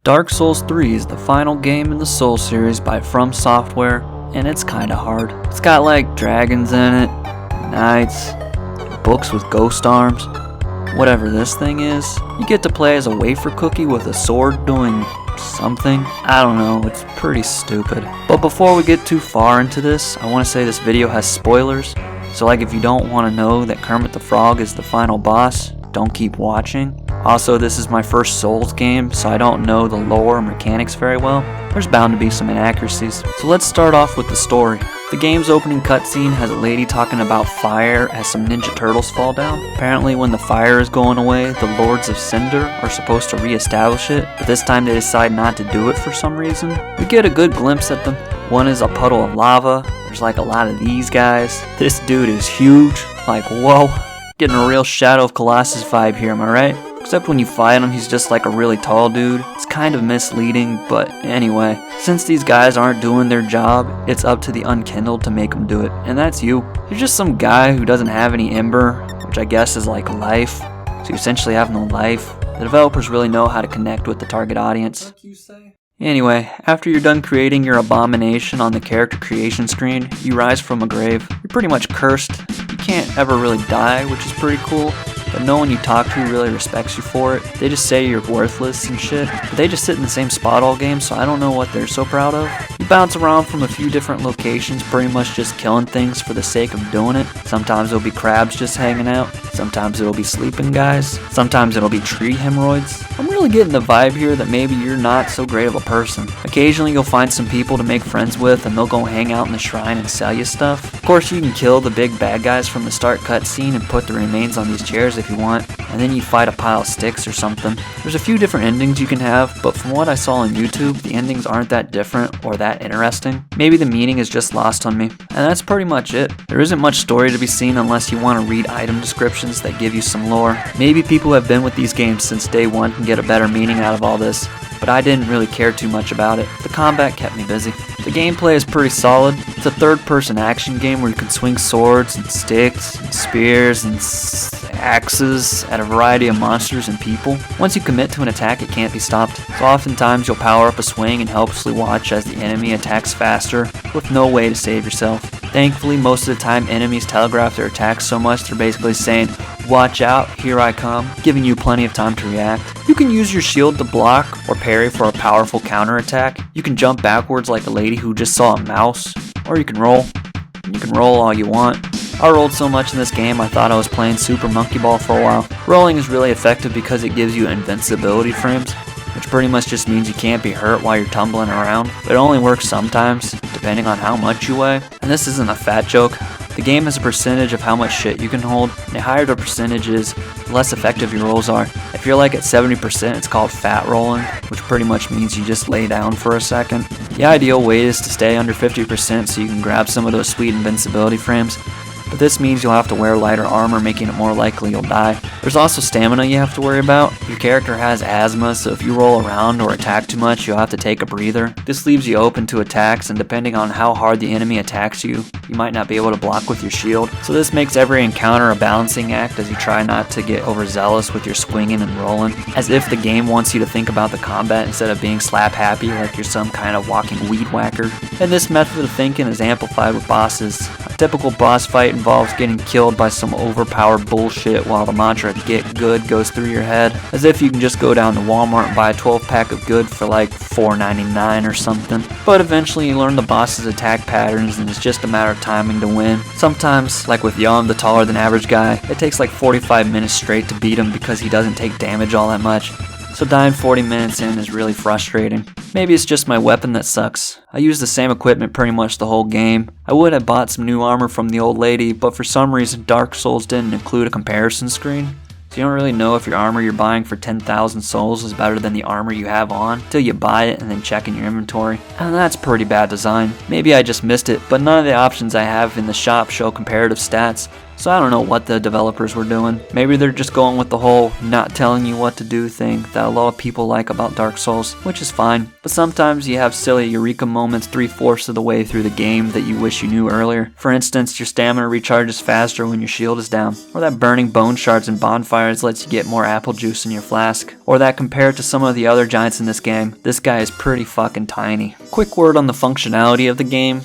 Dark Souls 3 is the final game in the Souls series by From Software, and it's kinda hard. It's got like dragons in it, knights, books with ghost arms. Whatever this thing is, you get to play as a wafer cookie with a sword doing something. I don't know, it's pretty stupid. But before we get too far into this, I want to say this video has spoilers. So like if you don't want to know that Kermit the Frog is the final boss, don't keep watching. Also, this is my first Souls game, so I don't know the lore or mechanics very well. There's bound to be some inaccuracies. So let's start off with the story. The game's opening cutscene has a lady talking about fire as some Ninja Turtles fall down. Apparently when the fire is going away, the Lords of Cinder are supposed to re-establish it, but this time they decide not to do it for some reason. We get a good glimpse at them. One is a puddle of lava. There's like a lot of these guys. This dude is huge. Like, whoa. Getting a real Shadow of Colossus vibe here, am I right? Except when you fight him, he's just like a really tall dude. It's kind of misleading, but anyway. Since these guys aren't doing their job, it's up to the Unkindled to make them do it. And that's you. You're just some guy who doesn't have any ember, which I guess is like life. So you essentially have no life. The developers really know how to connect with the target audience. Anyway, after you're done creating your abomination on the character creation screen, you rise from a grave. You're pretty much cursed. You can't ever really die, which is pretty cool. But no one you talk to really respects you for it. They just say you're worthless and shit. But they just sit in the same spot all game, so I don't know what they're so proud of. You bounce around from a few different locations, pretty much just killing things for the sake of doing it. Sometimes it'll be crabs just hanging out. Sometimes it'll be sleeping guys. Sometimes it'll be tree hemorrhoids. I'm really getting the vibe here that maybe you're not so great of a person. Occasionally you'll find some people to make friends with and they'll go hang out in the shrine and sell you stuff. Of course you can kill the big bad guys from the start cutscene and put the remains on these chairs if you want, and then you fight a pile of sticks or something. There's a few different endings you can have, but from what I saw on YouTube, the endings aren't that different or that interesting. Maybe the meaning is just lost on me. And that's pretty much it. There isn't much story to be seen unless you want to read item descriptions that give you some lore. Maybe people who have been with these games since day one can get a better meaning out of all this, but I didn't really care too much about it. The combat kept me busy. The gameplay is pretty solid. It's a third-person action game where you can swing swords and sticks and spears and axes at a variety of monsters and people. Once you commit to an attack, it can't be stopped. So oftentimes you'll power up a swing and helplessly watch as the enemy attacks faster with no way to save yourself. Thankfully, most of the time enemies telegraph their attacks so much they're basically saying, "Watch out, here I come," giving you plenty of time to react. You can use your shield to block or parry for a powerful counterattack. You can jump backwards like a lady who just saw a mouse, or you can roll. You can roll all you want. I rolled so much in this game I thought I was playing Super Monkey Ball for a while. Rolling is really effective because it gives you invincibility frames, which pretty much just means you can't be hurt while you're tumbling around. But it only works sometimes, depending on how much you weigh. And this isn't a fat joke. The game has a percentage of how much shit you can hold, and the higher the percentage is, the less effective your rolls are. If you're like at 70%, it's called fat rolling, which pretty much means you just lay down for a second. The ideal way is to stay under 50% so you can grab some of those sweet invincibility frames. But this means you'll have to wear lighter armor, making it more likely you'll die. There's also stamina you have to worry about. Your character has asthma, so if you roll around or attack too much, you'll have to take a breather. This leaves you open to attacks, and depending on how hard the enemy attacks you, you might not be able to block with your shield. So this makes every encounter a balancing act as you try not to get overzealous with your swinging and rolling, as if the game wants you to think about the combat instead of being slap happy like you're some kind of walking weed whacker. And this method of thinking is amplified with bosses. A typical boss fight involves getting killed by some overpowered bullshit while the mantra "get good" goes through your head, as if you can just go down to Walmart and buy a 12-pack of good for like $4.99 or something. But eventually you learn the boss's attack patterns and it's just a matter of timing to win. Sometimes, like with Yum, the taller than average guy, it takes like 45 minutes straight to beat him because he doesn't take damage all that much. So dying 40 minutes in is really frustrating. Maybe it's just my weapon that sucks. I use the same equipment pretty much the whole game. I would have bought some new armor from the old lady, but for some reason Dark Souls didn't include a comparison screen. So you don't really know if your armor you're buying for 10,000 souls is better than the armor you have on until you buy it and then check in your inventory. And that's pretty bad design. Maybe I just missed it, but none of the options I have in the shop show comparative stats. So I don't know what the developers were doing. Maybe they're just going with the whole not telling you what to do thing that a lot of people like about Dark Souls, which is fine. But sometimes you have silly eureka moments 3/4 of the way through the game that you wish you knew earlier. For instance, your stamina recharges faster when your shield is down, or that burning bone shards and bonfires lets you get more apple juice in your flask, or that compared to some of the other giants in this game, this guy is pretty fucking tiny. Quick word on the functionality of the game.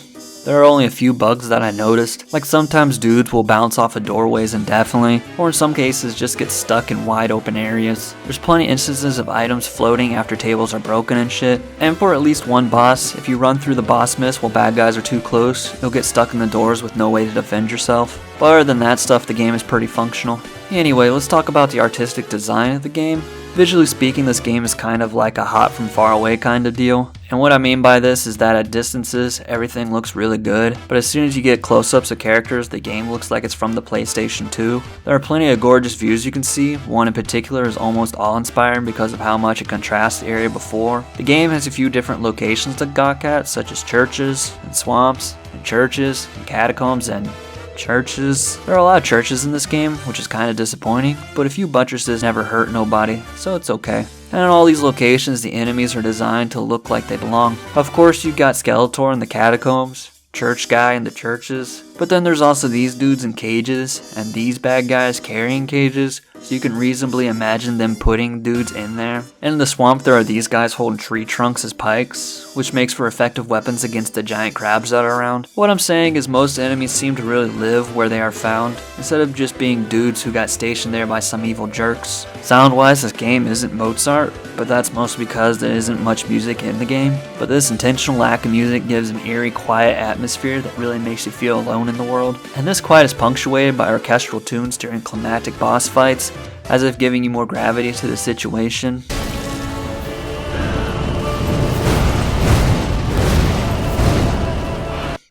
There are only a few bugs that I noticed, like sometimes dudes will bounce off of doorways indefinitely, or in some cases just get stuck in wide open areas. There's plenty instances of items floating after tables are broken and shit, and for at least one boss, if you run through the boss mist while bad guys are too close, you'll get stuck in the doors with no way to defend yourself. But other than that stuff, the game is pretty functional. Anyway, let's talk about the artistic design of the game. Visually speaking, this game is kind of like a hot from far away kind of deal. And what I mean by this is that at distances, everything looks really good, but as soon as you get close-ups of characters, the game looks like it's from the PlayStation 2. There are plenty of gorgeous views you can see. One in particular is almost awe-inspiring because of how much it contrasts the area before. The game has a few different locations to gawk at, such as churches, and swamps, and churches, and catacombs, and churches. There are a lot of churches in this game, which is kind of disappointing, but a few buttresses never hurt nobody, so it's okay. And in all these locations, the enemies are designed to look like they belong. Of course, you've got Skeletor in the catacombs, Church Guy in the churches, but then there's also these dudes in cages, and these bad guys carrying cages, so you can reasonably imagine them putting dudes in there. And in the swamp, there are these guys holding tree trunks as pikes, which makes for effective weapons against the giant crabs that are around. What I'm saying is most enemies seem to really live where they are found, instead of just being dudes who got stationed there by some evil jerks. Sound-wise, this game isn't Mozart, but that's mostly because there isn't much music in the game. But this intentional lack of music gives an eerie, quiet atmosphere that really makes you feel alone in the world. And this quiet is punctuated by orchestral tunes during climactic boss fights, as if giving you more gravity to the situation.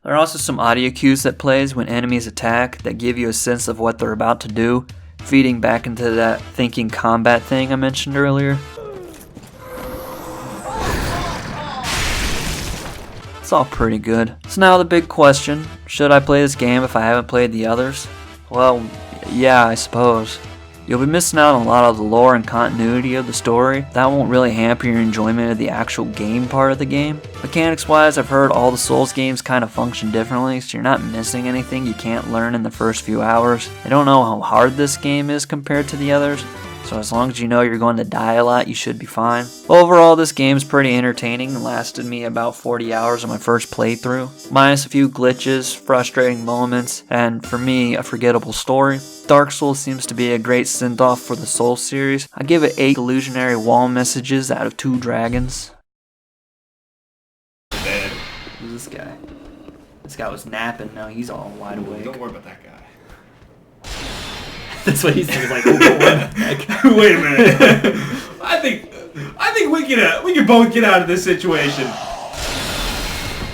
There are also some audio cues that plays when enemies attack that give you a sense of what they're about to do, feeding back into that thinking combat thing I mentioned earlier. It's all pretty good. So now the big question, should I play this game if I haven't played the others? Well, yeah, I suppose. You'll be missing out on a lot of the lore and continuity of the story. That won't really hamper your enjoyment of the actual game part of the game. Mechanics wise, I've heard all the Souls games kind of function differently, so you're not missing anything you can't learn in the first few hours. I don't know how hard this game is compared to the others, so as long as you know you're going to die a lot, you should be fine. Overall, this game's pretty entertaining and lasted me about 40 hours on my first playthrough, minus a few glitches, frustrating moments, and for me, a forgettable story. Dark Souls seems to be a great send-off for the Souls series. I give it 8 illusionary wall messages out of 2 dragons. Who's this guy? This guy was napping, now he's all wide awake. Don't worry about that guy. That's what he said. Like, oh, wait a minute. I think we can both get out of this situation.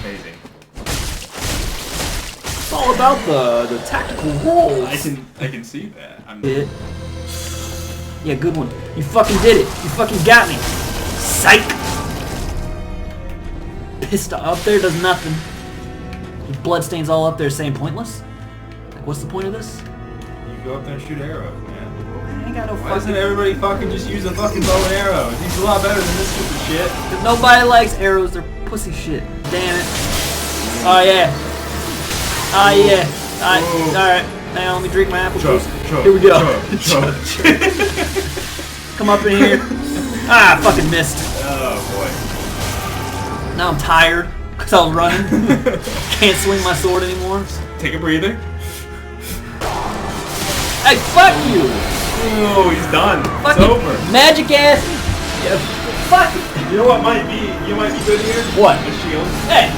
Amazing. It's all about the tactical rolls. I can see that. Yeah, good one. You fucking did it. You fucking got me. Psych. Pistol up there does nothing. Your bloodstains all up there saying pointless. Like, what's the point of this? Go up there and shoot arrows, man. I ain't got no Why doesn't everybody fucking just use a fucking bow and arrow? It's a lot better than this stupid shit. Cause nobody likes arrows, they're pussy shit. Damn it. Oh yeah. Oh yeah. Alright. Hang on, let me drink my apple juice. Here we go. Come up in here. Ah, fucking missed. Oh boy. Now I'm tired because I was running. Can't swing my sword anymore. Take a breather. Hey, fuck you! Oh, he's done. Fuck it's it. over. Magic ass. Yeah, fuck it. You know what might be good here? What? A shield. Hey,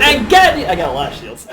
I got a lot of shields.